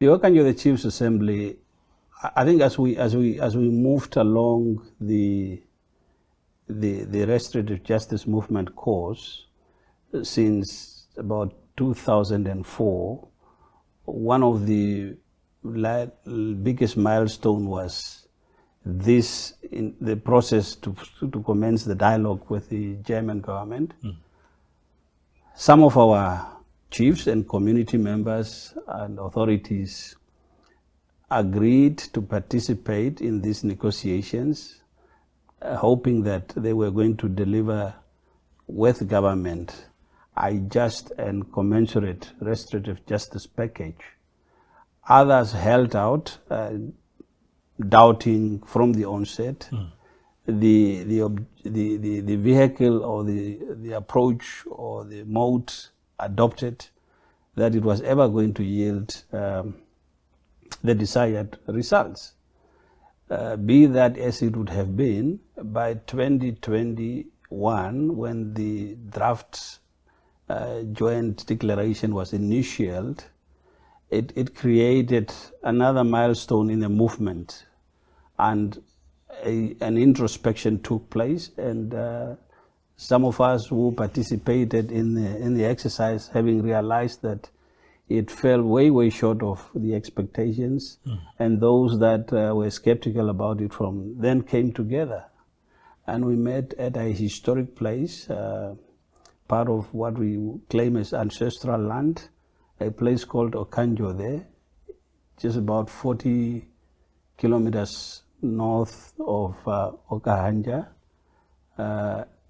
Okanjo, the Chiefs Assembly, I think as we moved along the restorative justice movement course since about 2004, one of the biggest milestone was this in the process to commence the dialogue with the German government. Some of our chiefs and community members and authorities agreed to participate in these negotiations, hoping that they were going to deliver with government a just and commensurate restorative justice package. Others held out, doubting from the onset the vehicle or the approach or the mode adopted, that it was ever going to yield the desired results. Be that as it would have been, by 2021, when the draft joint declaration was initialed, it created another milestone in the movement, and an introspection took place, and some of us who participated in the exercise, having realized that it fell way short of the expectations, and those that were skeptical about it from then came together, and we met at a historic place, part of what we claim as ancestral land, a place called Okanjo there, just about 40 kilometers north of Okahanja.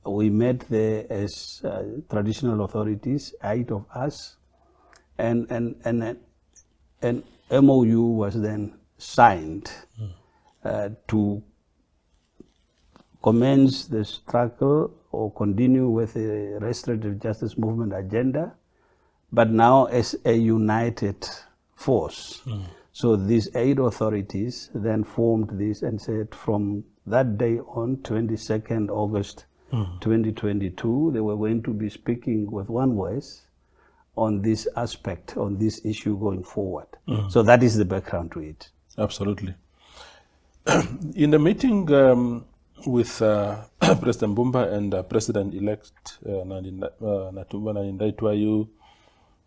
We met there as traditional authorities, 8 of us, and an MOU was then signed to commence the struggle or continue with the restorative justice movement agenda, but now as a united force. So these 8 authorities then formed this and said from that day on, 22nd August 2022, they were going to be speaking with one voice on this aspect, on this issue going forward. So that is the background to it. Absolutely. In the meeting with President Bumba and President-elect Natumba Nandi-Ndaitwah,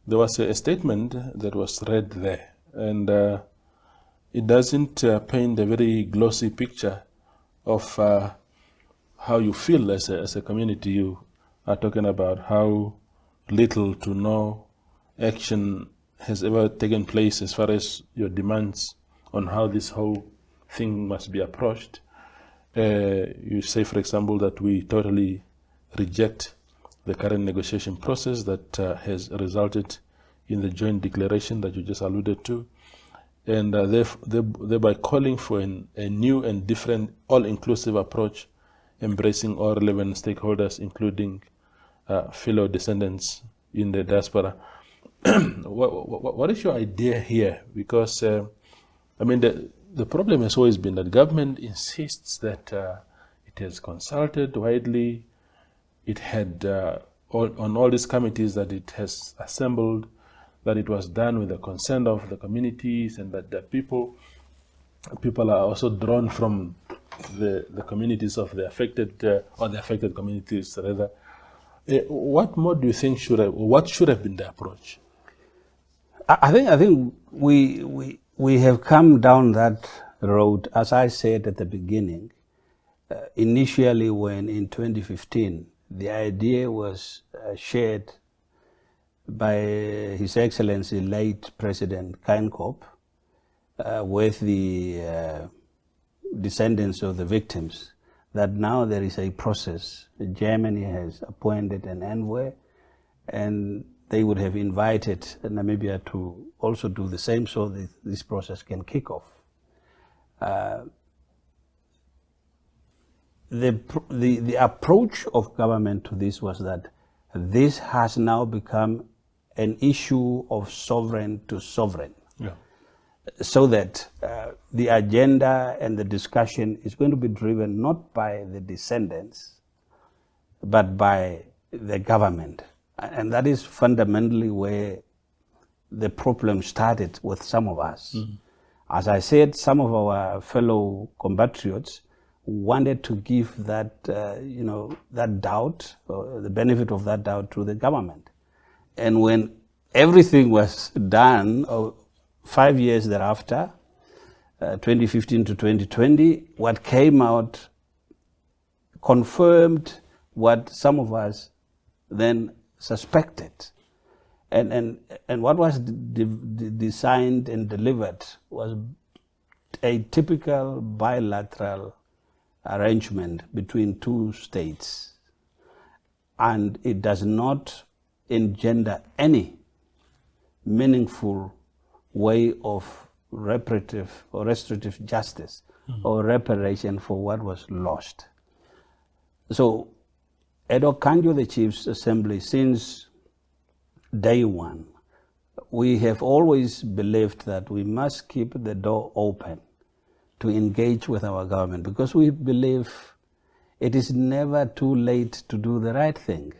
there was a statement that was read there, and it doesn't paint a very glossy picture of how you feel as a community. You are talking about how little to no action has ever taken place as far as your demands on how this whole thing must be approached. You say, for example, that we totally reject the current negotiation process that has resulted in the joint declaration that you just alluded to, and thereby calling for a new and different all-inclusive approach, embracing all relevant stakeholders, including fellow descendants in the diaspora. What is your idea here? Because, I mean, the problem has always been that government insists that it has consulted widely, it had on all these committees that it has assembled, that it was done with the consent of the communities, and that the people are also drawn from the communities of the affected, or the affected communities rather. What more do you think what should have been the approach? I think we have come down that road, as I said at the beginning. Initially, when in 2015, the idea was shared by His Excellency late President Keinkop with the descendants of the victims, that now there is a process. Germany has appointed an envoy, and they would have invited Namibia to also do the same, so that this process can kick off. The approach of government to this was that this has now become an issue of sovereign to sovereign. Yeah. So that the agenda and the discussion is going to be driven not by the descendants, but by the government. And that is fundamentally where the problem started with some of us. As I said, some of our fellow compatriots wanted to give that, that doubt, or the benefit of that doubt to the government. And when everything was done, 5 years thereafter, 2015 to 2020, what came out confirmed what some of us then suspected. And what was designed and delivered was a typical bilateral arrangement between two states. And it does not engender any meaningful way of reparative or restorative justice or reparation for what was lost. So at Okanjo, the Chiefs Assembly, since day one, we have always believed that we must keep the door open to engage with our government, because we believe it is never too late to do the right thing.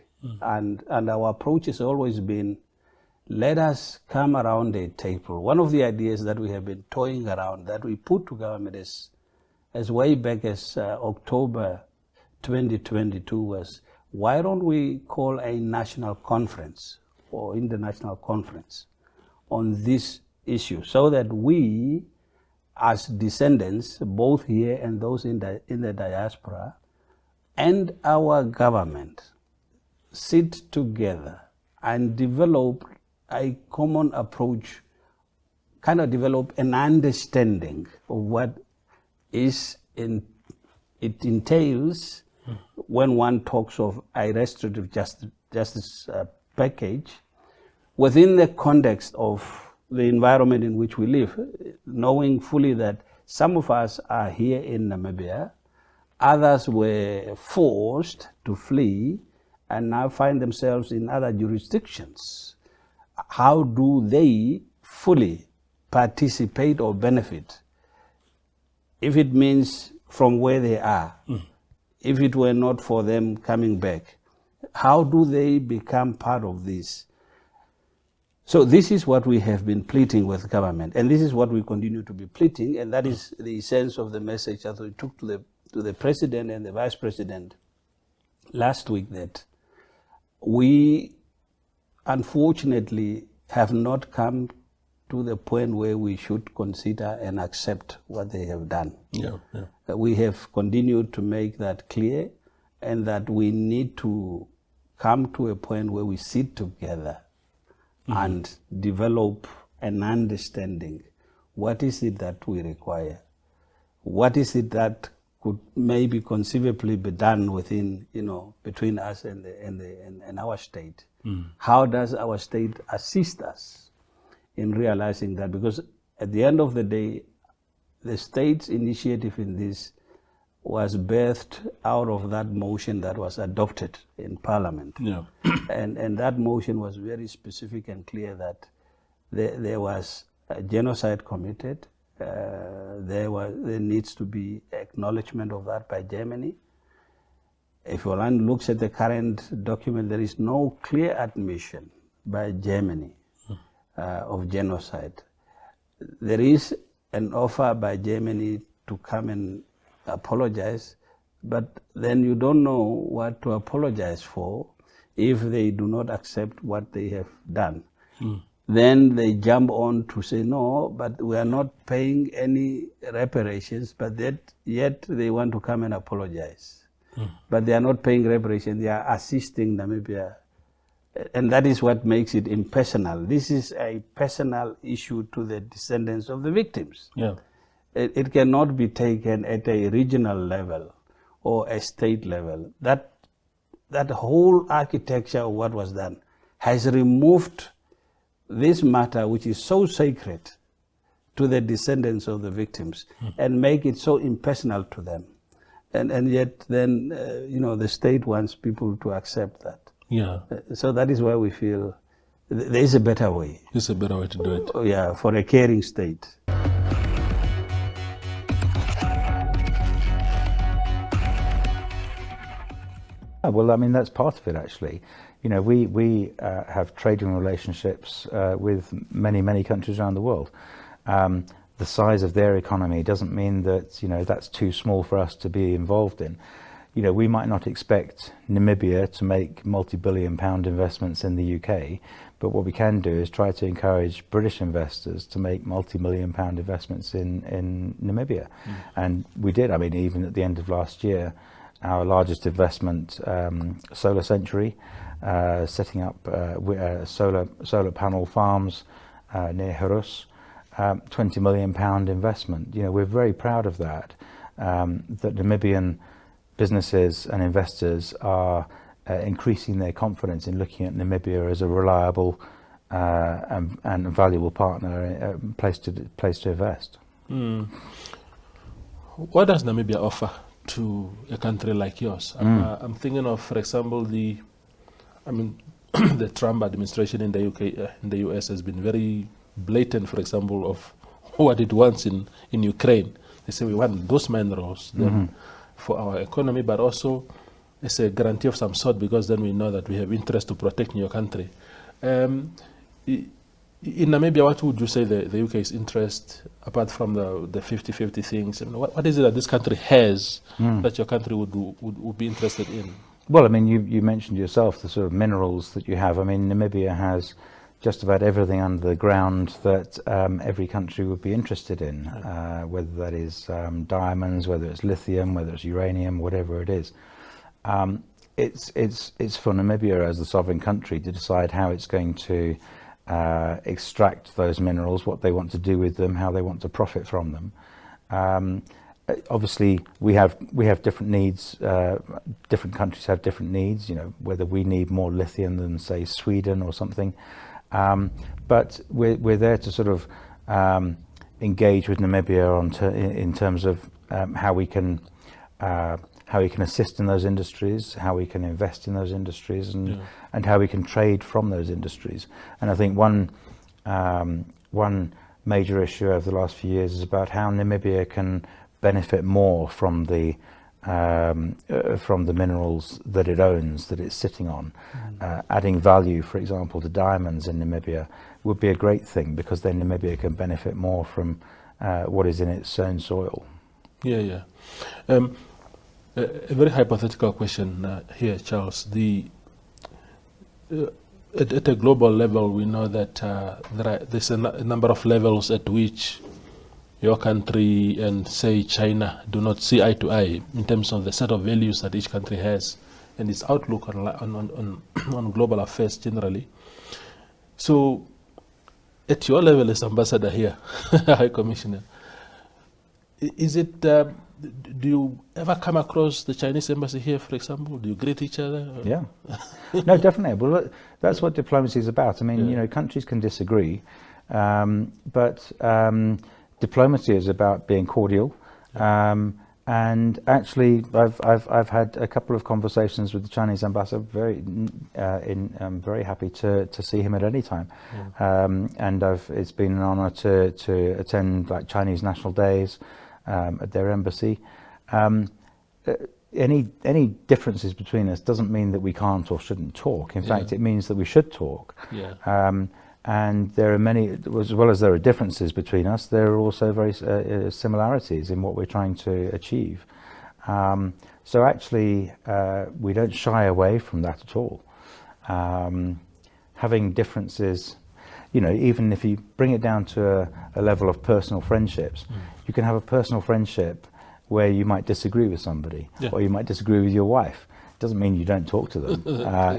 And our approach has always been, let us come around a table. One of the ideas that we have been toying around, that we put to government as way back as October 2022 was, why don't we call a national conference or international conference on this issue, so that we, as descendants, both here and those in the diaspora, and our government, sit together and develop a common approach, kind of develop an understanding of what it entails when one talks of a restorative justice package within the context of the environment in which we live, knowing fully that some of us are here in Namibia, others were forced to flee and now find themselves in other jurisdictions. How do they fully participate or benefit, if it means from where they are, if it were not for them coming back? How do they become part of this? So this is what we have been pleading with government, and this is what we continue to be pleading, and that is the essence of the message that we took to the President and the Vice President last week, that we unfortunately have not come to the point where we should consider and accept what they have done. We have continued to make that clear, and that we need to come to a point where we sit together and develop an understanding. What is it that we require? What is it that could maybe conceivably be done within, between us and our state? How does our state assist us in realizing that? Because at the end of the day, the state's initiative in this was birthed out of that motion that was adopted in Parliament. And that motion was very specific and clear that there was a genocide committed. There needs to be acknowledgement of that by Germany. If one looks at the current document, there is no clear admission by Germany of genocide. There is an offer by Germany to come and apologize, but then you don't know what to apologize for if they do not accept what they have done. Then they jump on to say, no, but we are not paying any reparations, but yet they want to come and apologize. But they are not paying reparations, they are assisting Namibia. And that is what makes it impersonal. This is a personal issue to the descendants of the victims. It cannot be taken at a regional level or a state level. That whole architecture of what was done has removed this matter, which is so sacred to the descendants of the victims, and make it so impersonal to them. And yet then, the state wants people to accept that. So that is why we feel there is a better way. There's a better way to do it. Yeah, for a caring state. Well, I mean, that's part of it, actually. You know, we have trading relationships with many countries around the world. The size of their economy doesn't mean that, you know, that's too small for us to be involved in. You know, we might not expect Namibia to make multi-billion-pound investments in the UK, but what we can do is try to encourage British investors to make multi-million-pound investments in Namibia. And we did. I mean, even at the end of last year, our largest investment, Solar Century, setting up solar panel farms near Harus, £20 million investment. You know, we're very proud of that. That Namibian businesses and investors are increasing their confidence in looking at Namibia as a reliable and valuable partner, place to invest. What does Namibia offer to a country like yours? I'm thinking of, for example, the Trump administration in the UK, in the US, has been very blatant, for example, of what it wants in Ukraine. They say we want those minerals for our economy, but also it's a guarantee of some sort, because then we know that we have interest to protect your country. In Namibia, what would you say the UK's interest, apart from the 50-50 things? I mean, what is it that this country has that your country would be interested in? Well, I mean, you mentioned yourself the sort of minerals that you have. I mean, Namibia has just about everything under the ground that every country would be interested in, whether that is diamonds, whether it's lithium, whether it's uranium, whatever it is. It's for Namibia as the sovereign country to decide how it's going to extract those minerals, what they want to do with them, how they want to profit from them. Obviously, we have different needs. Different countries have different needs. You know, whether we need more lithium than, say, Sweden or something. But we're there to sort of engage with Namibia in terms of how we can assist in those industries, how we can invest in those industries, and how we can trade from those industries. And I think one major issue over the last few years is about how Namibia can benefit more from the minerals that it owns, that it's sitting on. Adding value, for example, to diamonds in Namibia would be a great thing, because then Namibia can benefit more from what is in its own soil. A very hypothetical question here, Charles. At a global level, we know that there's a number of levels at which your country and, say, China do not see eye to eye in terms of the set of values that each country has and its outlook on global affairs generally. So, at your level as ambassador here, High Commissioner, is it, do you ever come across the Chinese embassy here, for example? Do you greet each other? Yeah, no, definitely. Well, that's what diplomacy is about. I mean, you know, countries can disagree, but diplomacy is about being cordial, and actually, I've had a couple of conversations with the Chinese ambassador. I'm very happy to see him at any time, and it's been an honour to attend like Chinese National Days at their embassy. Any differences between us doesn't mean that we can't or shouldn't talk. In fact, it means that we should talk. And there are many, as well as there are differences between us, there are also very similarities in what we're trying to achieve. So actually, we don't shy away from that at all. Having differences, you know, even if you bring it down to a level of personal friendships, you can have a personal friendship where you might disagree with somebody, or you might disagree with your wife. Doesn't mean you don't talk to them.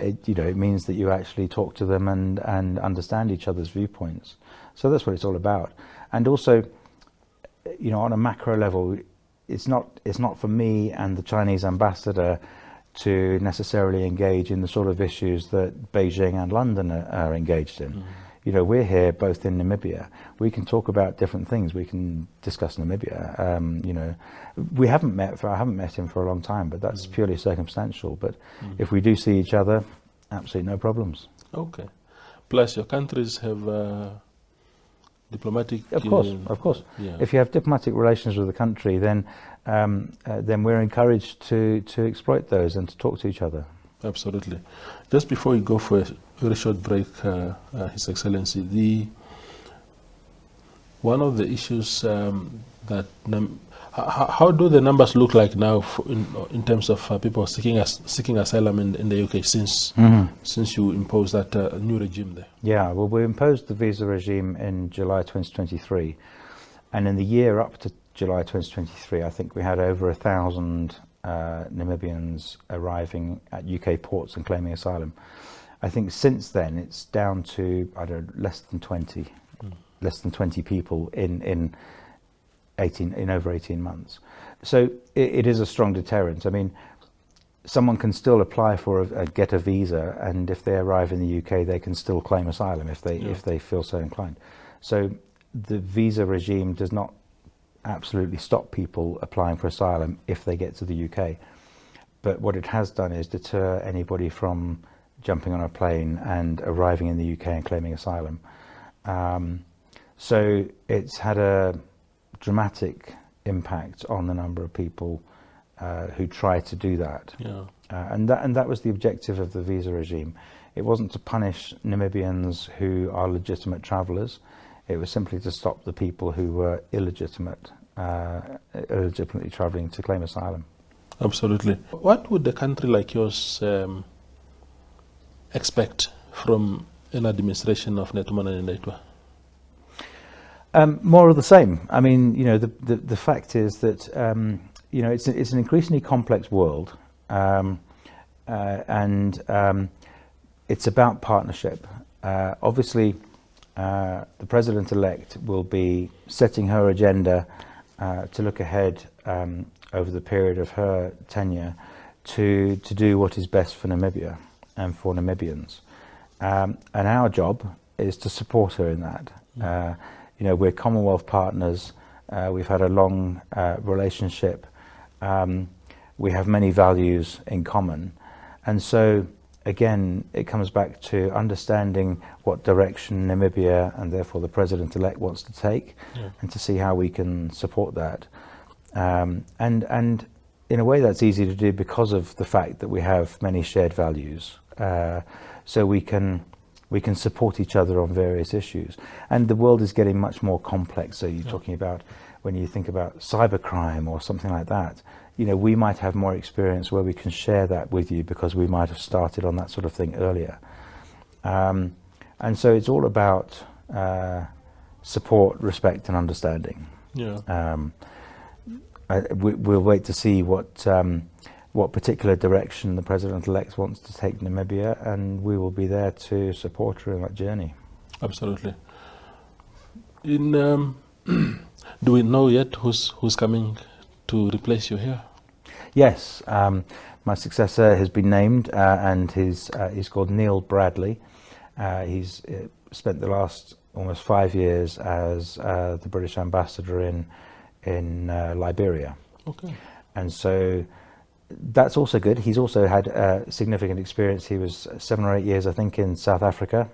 It means that you actually talk to them and understand each other's viewpoints. So that's what it's all about. And also, you know, on a macro level, it's not for me and the Chinese ambassador to necessarily engage in the sort of issues that Beijing and London are engaged in. You know, we're here both in Namibia. We can talk about different things. We can discuss Namibia. You know, I haven't met him for a long time, but that's purely circumstantial. But if we do see each other, absolutely no problems. Okay. Plus, your countries have diplomatic. Of course. Yeah. If you have diplomatic relations with a country, then we're encouraged to exploit those and to talk to each other. Absolutely. Just before we go for a very short break, His Excellency, one of the issues that how do the numbers look like now in terms of people seeking asylum in the UK since you imposed that new regime there? Yeah, well, we imposed the visa regime in July 2023, and in the year up to July 2023, I think we had over 1,000 Namibians arriving at UK ports and claiming asylum. I think since then it's down to, I don't know, less than 20 people in over 18 months. So it is a strong deterrent. I mean, someone can still apply for get a visa, and if they arrive in the UK, they can still claim asylum if they feel so inclined. So the visa regime does not absolutely stop people applying for asylum if they get to the UK. But what it has done is deter anybody from jumping on a plane and arriving in the UK and claiming asylum. So it's had a dramatic impact on the number of people who try to do that. Yeah. And that was the objective of the visa regime. It wasn't to punish Namibians who are legitimate travellers. It was simply to stop the people who were illegitimately travelling to claim asylum. Absolutely. What would a country like yours expect from an administration of Netumana Nandi-Ndaitwah? More of the same. I mean, you know, the fact is that you know, it's an increasingly complex world, and it's about partnership. Obviously, the president-elect will be setting her agenda to look ahead over the period of her tenure to do what is best for Namibia and for Namibians. And our job is to support her in that. You know, we're Commonwealth partners. We've had a long relationship. We have many values in common. And so, again, it comes back to understanding what direction Namibia and therefore the president-elect wants to take, and to see how we can support that. And in a way that's easy to do because of the fact that we have many shared values. So we can support each other on various issues. And the world is getting much more complex. So you're talking about, when you think about cybercrime or something like that, you know, we might have more experience where we can share that with you because we might have started on that sort of thing earlier. And so it's all about support, respect and understanding. Yeah. We'll wait to see what particular direction the president-elect wants to take Namibia, and we will be there to support her in that journey. Absolutely. Do we know yet who's coming to replace you here? Yes, my successor has been named, and he's called Neil Bradley. He's spent the last almost 5 years as the British ambassador in Liberia. Okay. And so that's also good. He's also had significant experience. He was 7 or 8 years, I think, in South Africa.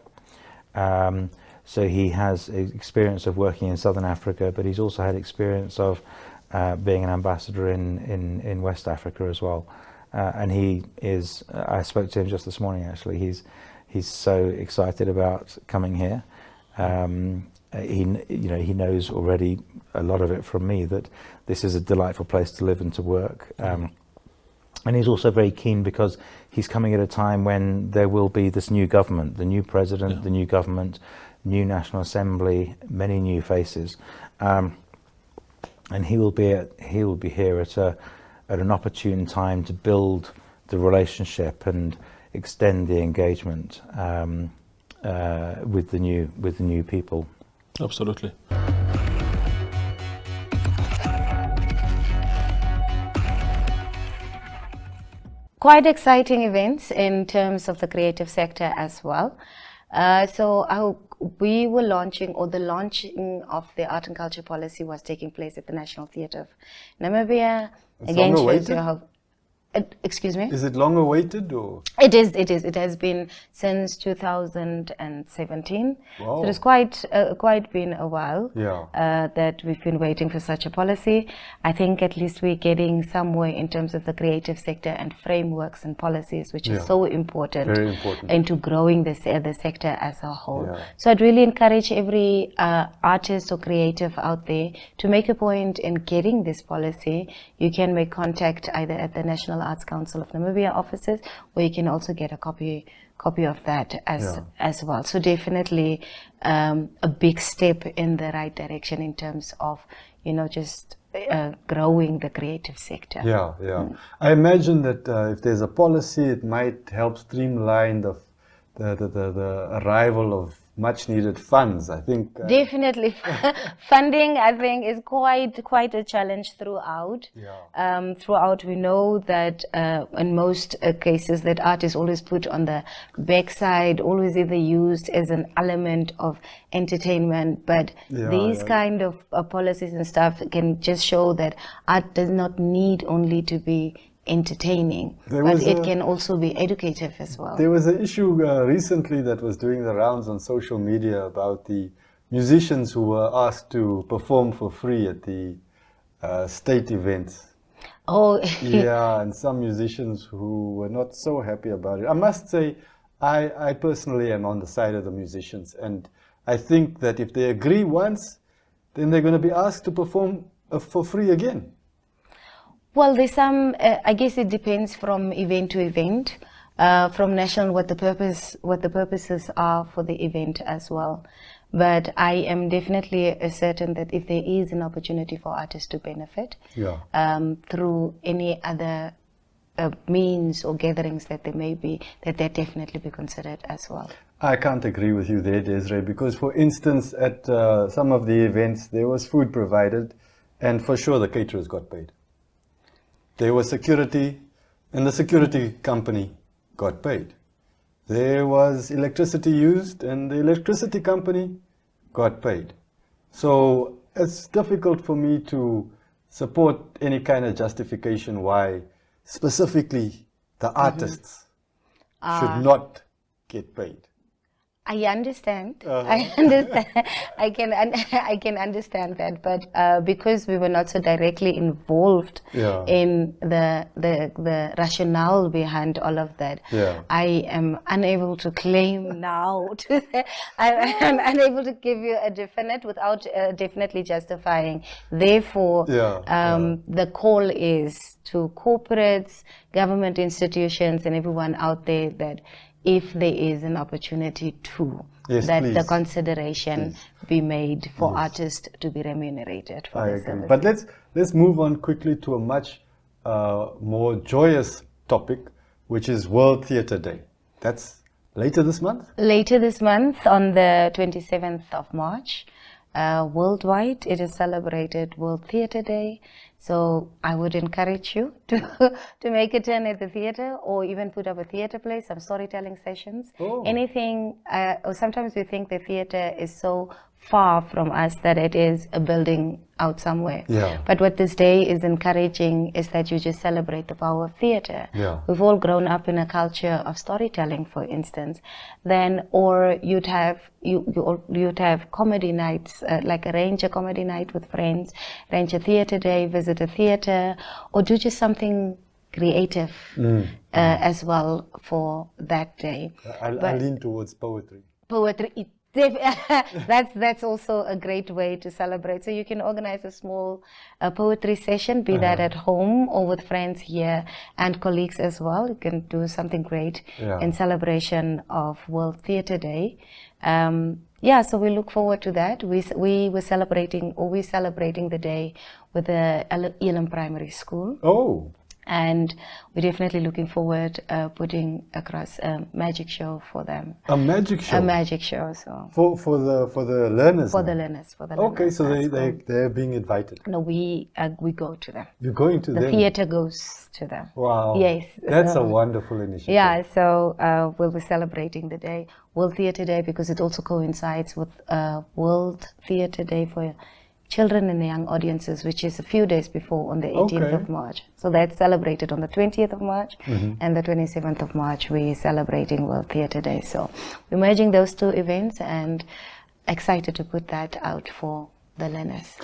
So he has experience of working in Southern Africa, but he's also had experience of being an ambassador in West Africa as well. And he is, I spoke to him just this morning actually, he's so excited about coming here. He knows already a lot of it from me, that this is a delightful place to live and to work. And he's also very keen because he's coming at a time when there will be this new government, the new president, the new government, new National Assembly, many new faces. And he will be here at an opportune time to build the relationship and extend the engagement with the new people. Absolutely. Quite exciting events in terms of the creative sector as well. We were launching, or the launching of the art and culture policy was taking place at the National Theatre of Namibia. Again, shows you how. Excuse me? Is it long awaited or? It is. It has been since 2017. Wow. So it's quite been a while that we've been waiting for such a policy. I think at least we're getting somewhere in terms of the creative sector and frameworks and policies, which is so important, very important, into growing the sector as a whole. Yeah. So I'd really encourage every artist or creative out there to make a point in getting this policy. You can make contact either at the National Arts Council of Namibia offices, or you can also get a copy of that as well. So definitely a big step in the right direction in terms of, just growing the creative sector. Yeah. I imagine that if there's a policy, it might help streamline the arrival of much needed funds. I think definitely funding, I think, is quite a challenge throughout. Throughout, we know that in most cases that art is always put on the backside, always either used as an element of entertainment, but these kind of policies and stuff can just show that art does not need only to be entertaining, but it can also be educative as well. There was an issue recently that was doing the rounds on social media about the musicians who were asked to perform for free at the state events. Oh, yeah, and some musicians who were not so happy about it. I must say, I personally am on the side of the musicians, and I think that if they agree once, then they're going to be asked to perform for free again. Well, there's some. I guess it depends from event to event, from national what the purposes are for the event as well. But I am definitely certain that if there is an opportunity for artists to benefit through any other means or gatherings that there may be, that definitely be considered as well. I can't agree with you there, Desiree, because for instance, at some of the events, there was food provided, and for sure the caterers got paid. There was security, and the security company got paid. There was electricity used, and the electricity company got paid. So it's difficult for me to support any kind of justification why specifically the artists should not get paid. I understand. I understand. I can understand that, but because we were not so directly involved in the rationale behind all of that, I am unable to claim now. I'm unable to give you a definite without definitely justifying. Therefore, the call is to corporates, government institutions, and everyone out there that, if there is an opportunity to, that the consideration be made for artists to be remunerated for their services. But let's move on quickly to a much more joyous topic, which is World Theatre Day. That's later this month? Later this month, on the 27th of March. Worldwide, it is celebrated World Theatre Day. So I would encourage you to make a turn at the theatre, or even put up a theatre play, some storytelling sessions, anything. Or sometimes we think the theatre is so far from us that it is a building out somewhere. But what this day is encouraging is that you just celebrate the power of theatre. We've all grown up in a culture of storytelling, for instance. Or you'd have comedy nights, like arrange a comedy night with friends, arrange a theatre day, visit a theatre, or do just something creative as well for that day. I lean towards poetry. Poetry. That's also a great way to celebrate. So you can organize a small poetry session, be that at home or with friends here and colleagues as well. You can do something great in celebration of World Theatre Day. So we look forward to that. We're celebrating the day with the Elam Primary School. And we're definitely looking forward putting across a magic show for them. A magic show? A magic show. So for the learners? For the learners. Okay, so they're being invited? No, we go to them. You're going to them? The theatre goes to them. Wow. Yes. That's a wonderful initiative. Yeah, so we'll be celebrating the day, World Theatre Day, because it also coincides with World Theatre Day for children and young audiences, which is a few days before on the 18th Okay. of March. So that's celebrated on the 20th of March, and the 27th of March we're celebrating World Theatre Day. So we're merging those two events and excited to put that out for the learners.